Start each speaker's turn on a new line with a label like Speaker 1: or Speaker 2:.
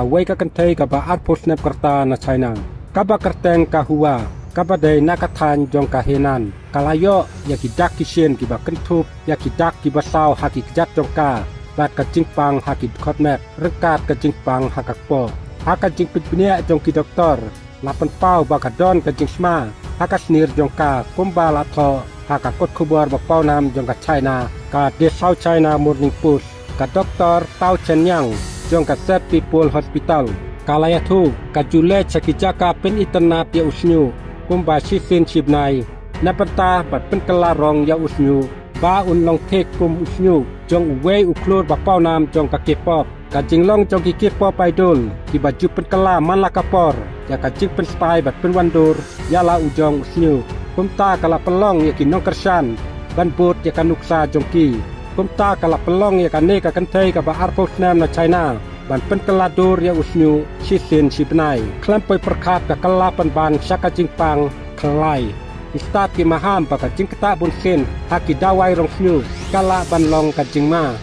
Speaker 1: kawai ka kantai ka ba arpos nep kerta na China kaba kerteng ka huwa kaba dai nakathan jong ka henan kalayo ya kidak kisien ki ba kentup ya kidak ki ba saw haki kijat jong ka bat ka jingpang haki khot map rekat ka jingpang hakakpo haka jingpitnya jong ki doktor lapan pau ba ka don ka jingsma haka snir jong ka kumbala tho haka kot khubor ba pau nam jong ka China ka de South China Morning Post ka doktor Tau Chen Yang jong ka Set People Hospital kalaya thu ka jule chakijaka pen internat ya usnyu kumba sisin sibnai napata pat pen kelarong ya usnyu ba unlong tek kum usnyu jong uwei uklur ba pau nam jong ka K-pop ka jinglong jong ki K-pop idol ki baju pen kela man la kapor ya ka jing pen spy bat pen wandur ya la ujong usnyu kumta kala pelong ya ki nong kersan ban bot ya ka nuksa jong ki kumta kala pelong ya ka ne ka kantai ka ba arpos nam na China ban pen keladur ya usnyu sisin sibnai klampoi perkat ka kelapan ban syaka jingpang kelai istat ki maham pa ka jingkata bunsin haki dawai rong snu kala ban long ka jingma